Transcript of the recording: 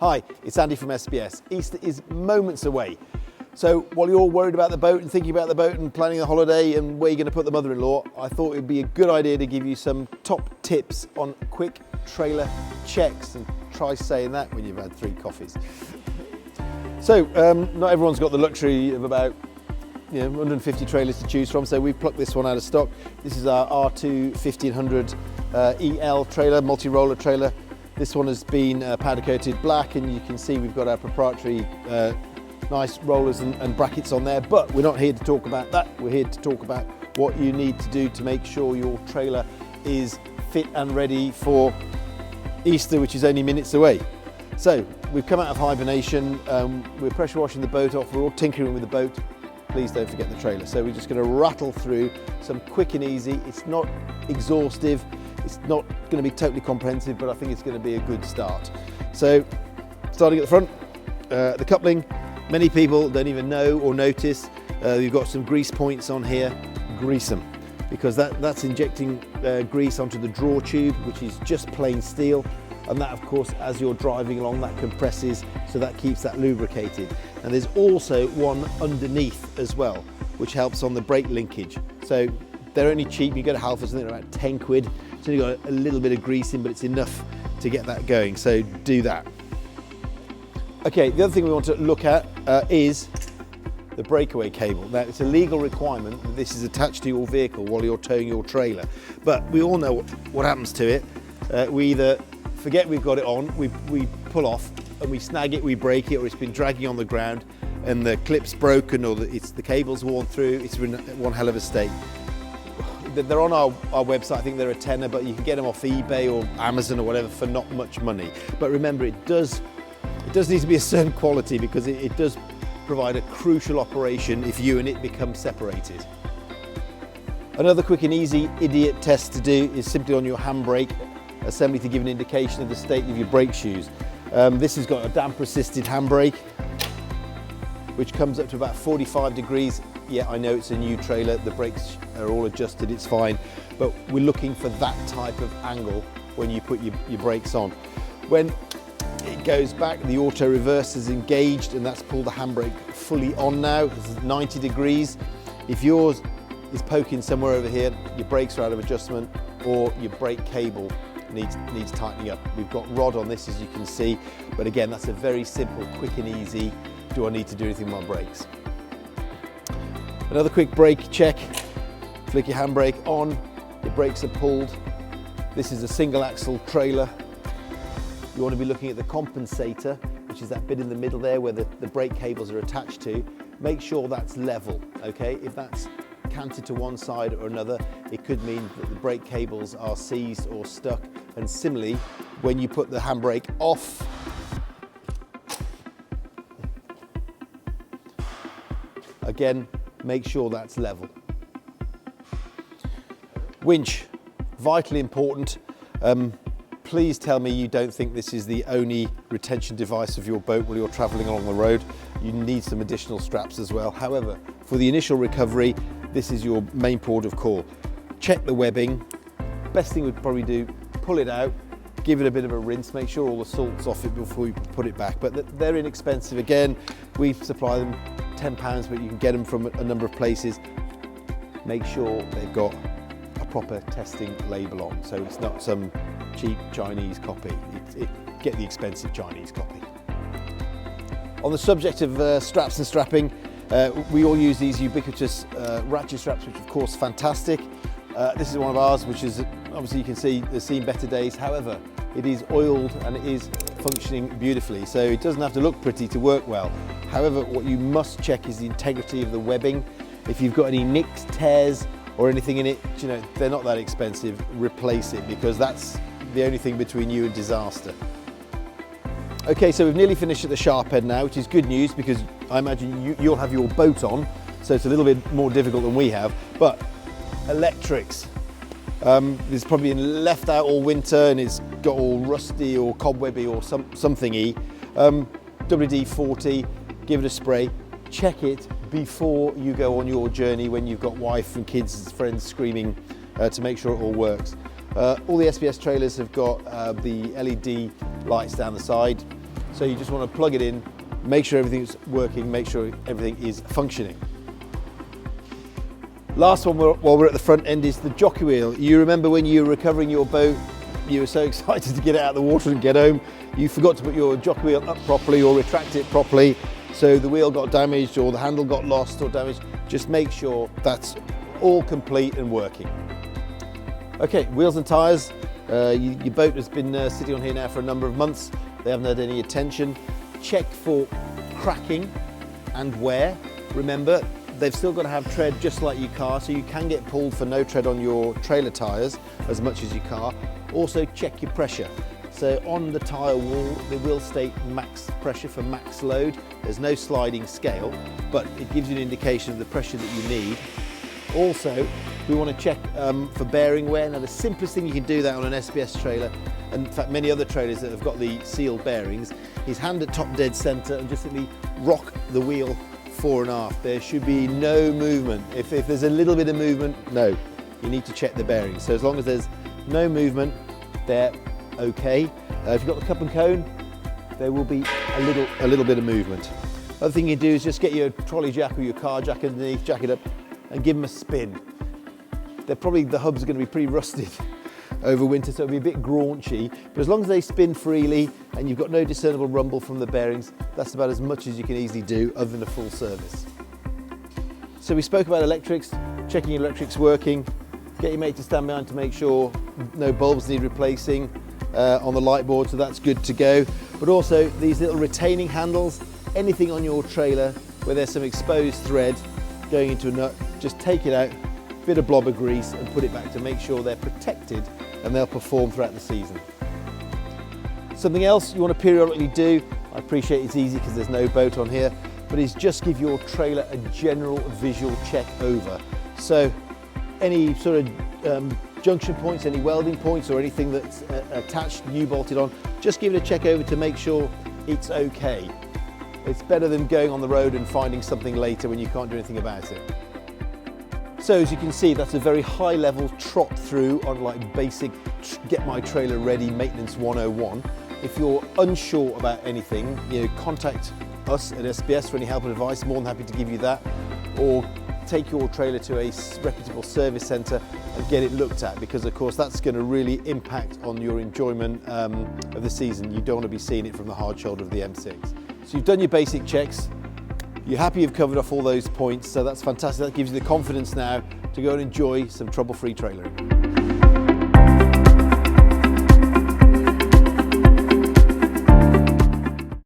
Hi, it's Andy from SBS. Easter is moments away. So while you're all worried about the boat and thinking about the boat and planning the holiday and where you're going to put the mother-in-law, I thought it would be a good idea to give you some top tips on quick trailer checks, and try saying that when you've had 3 coffees. So not everyone's got the luxury of about 150 trailers to choose from, so we've plucked this one out of stock. This is our R2 1500 EL trailer, multi-roller trailer. This one has been powder coated black, and you can see we've got our proprietary nice rollers and brackets on there, but we're not here to talk about that. We're here to talk about what you need to do to make sure your trailer is fit and ready for Easter, which is only minutes away. So we've come out of hibernation, we're pressure washing the boat off, we're all tinkering with the boat. Please don't forget the trailer. So we're just going to rattle through some quick and easy. It's not exhaustive, it's not going to be totally comprehensive, but I think it's going to be a good start. So starting at the front, the coupling. Many people don't even know or notice you've got some grease points on here. Grease them, because that's injecting grease onto the draw tube, which is just plain steel, and that, of course, as you're driving along, that compresses, so that keeps that lubricated. And there's also one underneath as well, which helps on the brake linkage. So they're only cheap. You go to Halfords, I think they're about 10 quid. It's only got a little bit of grease in, but it's enough to get that going, so do that. Okay, the other thing we want to look at is the breakaway cable. Now, it's a legal requirement that this is attached to your vehicle while you're towing your trailer, but we all know what happens to it. We either forget we've got it on, we pull off and we snag it, we break it, or it's been dragging on the ground and the clip's broken, or the cable's worn through. It's in one hell of a state. They're on our website. I think they're a tenner, but you can get them off eBay or Amazon or whatever for not much money. But remember, it does need to be a certain quality, because it does provide a crucial operation if you and it become separated. Another quick and easy idiot test to do is simply on your handbrake assembly to give an indication of the state of your brake shoes. This has got a damper assisted handbrake, which comes up to about 45 degrees. Yeah, I know it's a new trailer, the brakes are all adjusted, it's fine, but we're looking for that type of angle when you put your brakes on. When it goes back, the auto reverse is engaged, and that's pulled the handbrake fully on now. It's 90 degrees. If yours is poking somewhere over here, your brakes are out of adjustment, or your brake cable needs tightening up. We've got rod on this, as you can see, but again, that's a very simple, quick and easy, do I need to do anything with my brakes? Another quick brake check. Flick your handbrake on, your brakes are pulled. This is a single axle trailer. You want to be looking at the compensator, which is that bit in the middle there where the brake cables are attached to. Make sure that's level, okay? If that's canted to one side or another, it could mean that the brake cables are seized or stuck. And similarly, when you put the handbrake off, again, make sure that's level. Winch, vitally important. Please tell me you don't think this is the only retention device of your boat while you're traveling along the road. You need some additional straps as well. However, for the initial recovery, this is your main port of call. Check the webbing. Best thing we'd probably do, pull it out, give it a bit of a rinse, make sure all the salt's off it before you put it back. But they're inexpensive. Again, we supply them £10, but you can get them from a number of places. Make sure they've got a proper testing label on, so it's not some cheap Chinese copy. Get the expensive Chinese copy. On the subject of straps and strapping, we all use these ubiquitous ratchet straps, which of course fantastic. This is one of ours, which is obviously, you can see, has seen better days. However, it is oiled and it is functioning beautifully, so it doesn't have to look pretty to work well. However, what you must check is the integrity of the webbing. If you've got any nicks, tears or anything in it, they're not that expensive. Replace it, because that's the only thing between you and disaster. Okay, so we've nearly finished at the sharp end now, which is good news, because I imagine you'll have your boat on, so it's a little bit more difficult than we have. But electrics, it's probably been left out all winter and it's got all rusty or cobwebby or something-y. WD-40, give it a spray, check it before you go on your journey when you've got wife and kids and friends screaming to make sure it all works. All the SBS trailers have got the LED lights down the side. So you just want to plug it in, make sure everything's working, make sure everything is functioning. Last one while we're at the front end is the jockey wheel. You remember when you were recovering your boat, you were so excited to get it out of the water and get home, you forgot to put your jockey wheel up properly or retract it properly, so the wheel got damaged or the handle got lost or damaged. Just make sure that's all complete and working. Okay, wheels and tyres. Your boat has been sitting on here now for a number of months. They haven't had any attention. Check for cracking and wear. Remember, they've still got to have tread just like your car, so you can get pulled for no tread on your trailer tyres as much as your car. Also check your pressure. So on the tyre wall, they will state max pressure for max load. There's no sliding scale, but it gives you an indication of the pressure that you need. Also, we want to check for bearing wear. Now the simplest thing you can do that on an SBS trailer, and in fact many other trailers that have got the sealed bearings, is hand at top dead centre and just simply rock the wheel fore and aft. There should be no movement. If there's a little bit of movement, no, you need to check the bearings. So as long as there's no movement, they're okay. If you've got the cup and cone, there will be a little bit of movement. Other thing you do is just get your trolley jack or your car jack underneath, jack it up, and give them a spin. The hubs are going to be pretty rusted over winter, so it'll be a bit graunchy, but as long as they spin freely and you've got no discernible rumble from the bearings, that's about as much as you can easily do other than a full service. So we spoke about electrics, checking your electrics working, get your mate to stand behind to make sure no bulbs need replacing on the light board, so that's good to go. But also these little retaining handles, anything on your trailer where there's some exposed thread going into a nut, just take it out, bit of blob of grease and put it back to make sure they're protected and they'll perform throughout the season. Something else you want to periodically do, I appreciate it's easy because there's no boat on here, but is just give your trailer a general visual check over. So any sort of junction points, any welding points or anything that's attached, new bolted on, just give it a check over to make sure it's okay. It's better than going on the road and finding something later when you can't do anything about it. So as you can see, that's a very high level trot through on like basic get my trailer ready maintenance 101. If you're unsure about anything, contact us at SBS for any help and advice. More than happy to give you that, or take your trailer to a reputable service centre and get it looked at, because of course that's going to really impact on your enjoyment of the season. You don't want to be seeing it from the hard shoulder of the M6. So you've done your basic checks. You're happy you've covered off all those points, so that's fantastic. That gives you the confidence now to go and enjoy some trouble-free trailering.